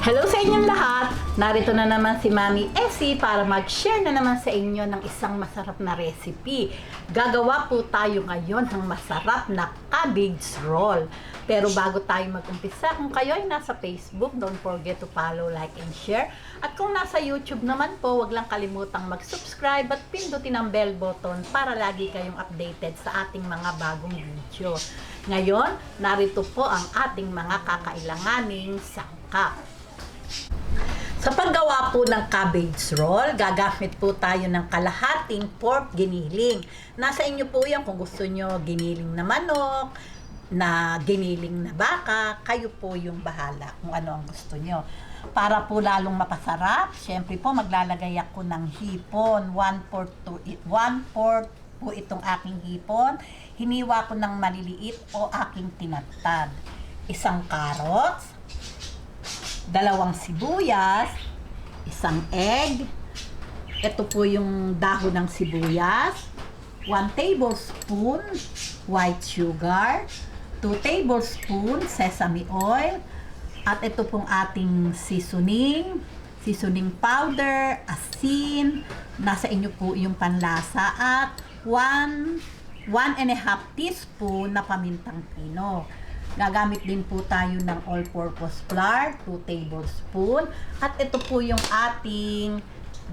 Hello sa inyong lahat! Narito na naman si Mami Essie para mag-share na naman sa inyo ng isang masarap na recipe. Gagawa po tayo ngayon ng masarap na cabbage roll. Pero bago tayo mag-umpisa, kung kayo ay nasa Facebook, don't forget to follow, like, and share. At kung nasa YouTube naman po, wag lang kalimutang mag-subscribe at pindutin ang bell button para lagi kayong updated sa ating mga bagong video. Ngayon, narito po ang ating mga kakailanganing sangkap. Sa paggawa po ng cabbage roll, gagamit po tayo ng kalahating pork giniling. Nasa inyo po yan kung gusto nyo giniling na manok, na giniling na baka, kayo po yung bahala kung ano ang gusto nyo. Para po lalong mapasarap, syempre po maglalagay ako ng hipon, 1/4 po itong aking hipon. Hiniwa ko ng maliliit o aking tinatad. Isang carrots, 2 sibuyas, isang egg, ito po yung dahon ng sibuyas, 1 tablespoon white sugar, 2 tablespoon sesame oil, at ito pong ating seasoning powder, asin, nasa inyo po yung panlasa, at 1.5 teaspoon na pamintang pino. Gagamit din po tayo ng all-purpose flour, 2 tablespoon. At ito po yung ating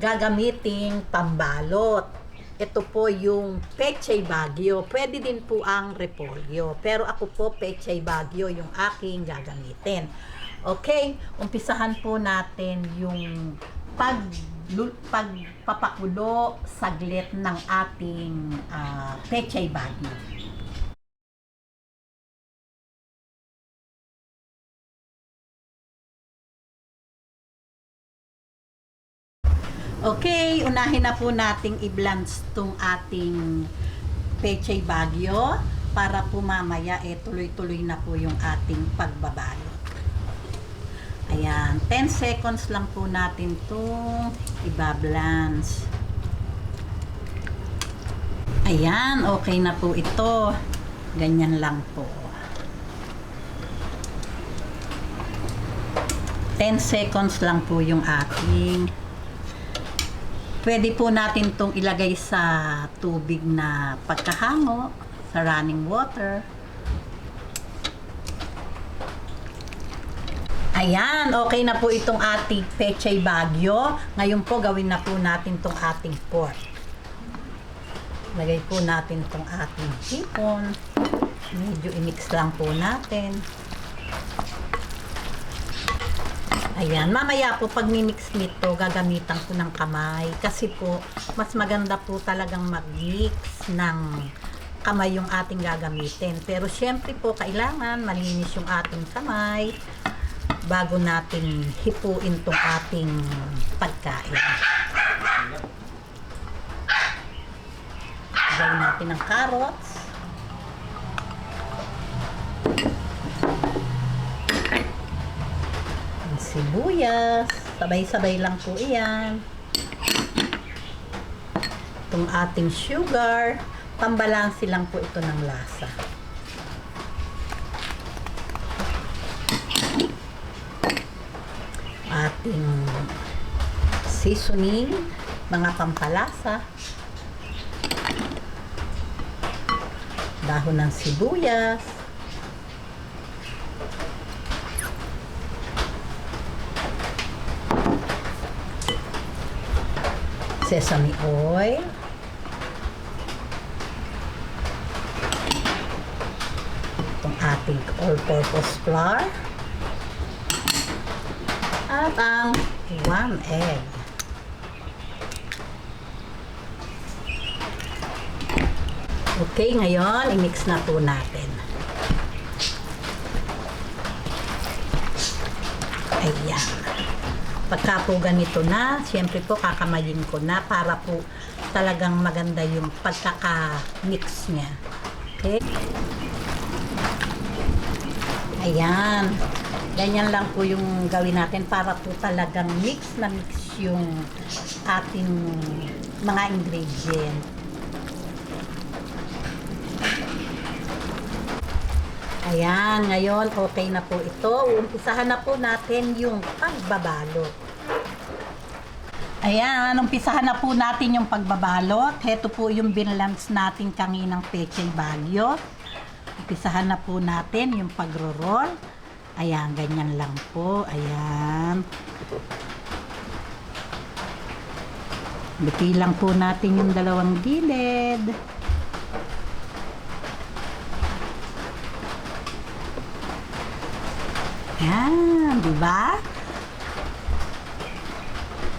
gagamiting pambalot. Ito po yung Pechay Baguio. Pwede din po ang repolyo. Pero ako po Pechay Baguio yung aking gagamitin. Okay, umpisahan po natin yung pagpapakulo saglit ng ating Pechay Baguio. Okay, unahin na po nating i-blanch tong ating Pechay Baguio para po mamaya tuloy-tuloy na po yung ating pagbabalot. Ayan, 10 seconds lang po natin itong i-blanch. Ayan, okay na po ito. Ganyan lang po. 10 seconds lang po yung ating. Pwede po natin itong ilagay sa tubig na pagkahango, sa running water. Ayan, okay na po itong ating Pechay Baguio. Ngayon po gawin na po natin itong ating pork. Lagay po natin itong ating hipon. Medyo i-mix lang po natin. Ayan, mamaya po pag mi-mix nito, gagamitan ko ng kamay. Kasi po, mas maganda po talagang mag-mix ng kamay yung ating gagamitin. Pero syempre po, kailangan malinis yung ating kamay bago natin hipuin tong ating pagkain. Lagyan natin ng carrots. Sibuyas, sabay-sabay lang po iyan. Itong ating sugar, pambalansi lang po ito ng lasa. Ating seasoning, mga pampalasa, dahon ng sibuyas, sesame oil, itong ating all-purpose flour, at ang 1 egg. Okay, ngayon i-mix na po natin. Ayan. Pagka po ganito na, siyempre po kakamayin ko na para po talagang maganda yung pagkaka-mix niya. Okay? Ayan. Ganyan lang po yung gawin natin para po talagang mix na mix yung ating mga ingredient. Ayan, ngayon okay na po ito. Umpisahan na po natin yung pagbabalot. Ayan, umpisahan na po natin yung pagbabalot. Heto po yung binalance natin kaninang Pechay Baguio. Umpisahan na po natin yung pagro-roll. Ayan, ganyan lang po. Ayan. Biti lang po natin yung dalawang gilid. Ayan, di ba?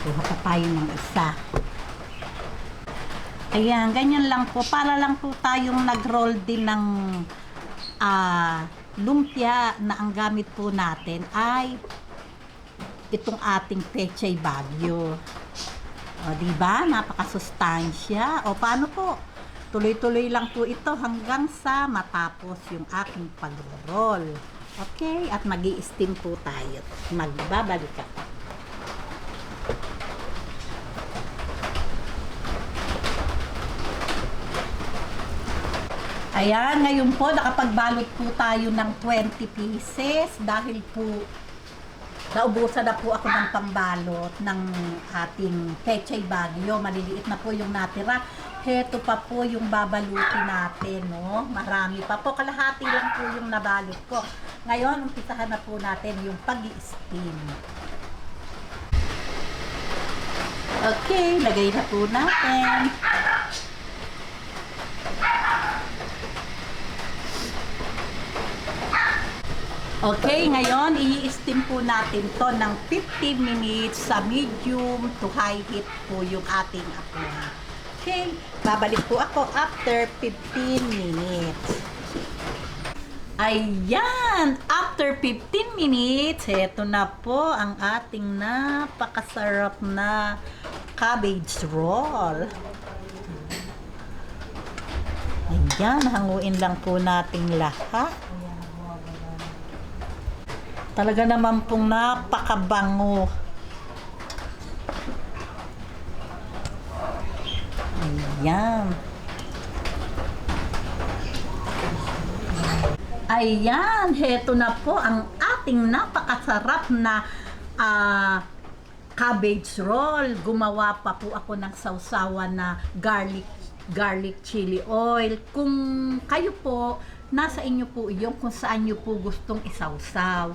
Kuha pa tayo ng isa. Ayan, ganyan lang po. Para lang po tayong nag-roll din ng lumpia na ang gamit po natin ay itong ating Pechay Baguio. O, diba? Napakasustansya. O, paano po? Tuloy-tuloy lang po ito hanggang sa matapos yung aking pag-roll. Okay? At mag-i-steam po tayo. Magbabalik ako. Ayan, ngayon po nakapagbalot po tayo ng 20 pieces dahil po naubusan na po ako ng pambalot ng ating Pechay Baguio. Maliliit na po yung natira. Heto pa po yung babalutin natin, no? Marami pa po. Kalahati lang po yung nabalot ko. Ngayon, umpisahan na po natin yung pag-i-steam. Okay, lagay na po natin. Okay, ngayon i-steam po natin to ng 15 minutes sa medium to high heat po yung ating apoy. Okay, babalik po ako after 15 minutes. Ayan, after 15 minutes, eto na po ang ating napakasarap na cabbage roll. Ayan, hanguin lang po natin lahat. Talaga naman pong napakabango. Ayan. Ayan, heto na po ang ating napakasarap na cabbage roll. Gumawa pa po ako ng sausawan na garlic chili oil. Kung kayo po, nasa inyo po yung kung saan nyo po gustong isawsaw.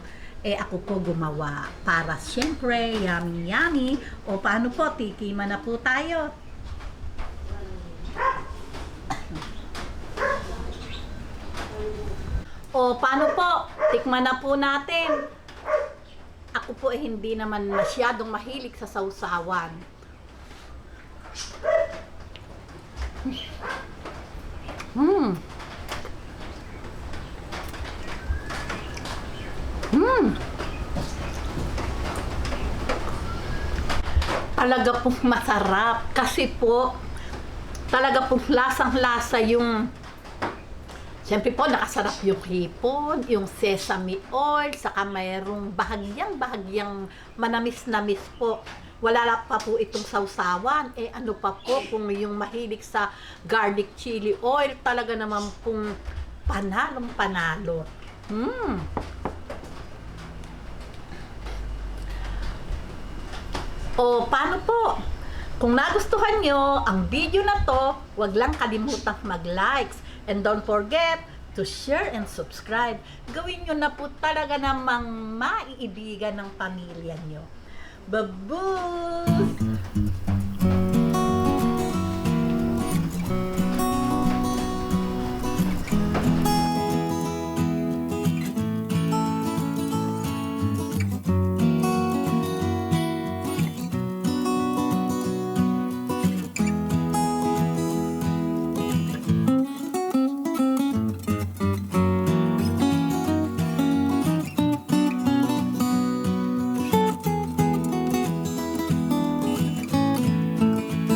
Ako po gumawa para syempre yummy yummy. O paano po, tikiman na po tayo. O paano po, tikman na po natin. Ako po hindi naman masyadong mahilig sa sausawan. Talaga pong masarap kasi po talaga pong lasang-lasa yung siyempre po nakasarap yung hipon, yung sesame oil, saka mayroong bahagyang manamis-namis po. Wala pa po itong sausawan. Ano pa po kung yung mahilig sa garlic chili oil, talaga naman pong panalong-panalo. O, paano po? Kung nagustuhan nyo ang video na to, wag lang kalimutang mag-likes. And don't forget to share and subscribe. Gawin nyo na po talaga namang maiibigan ng pamilya nyo. Babush!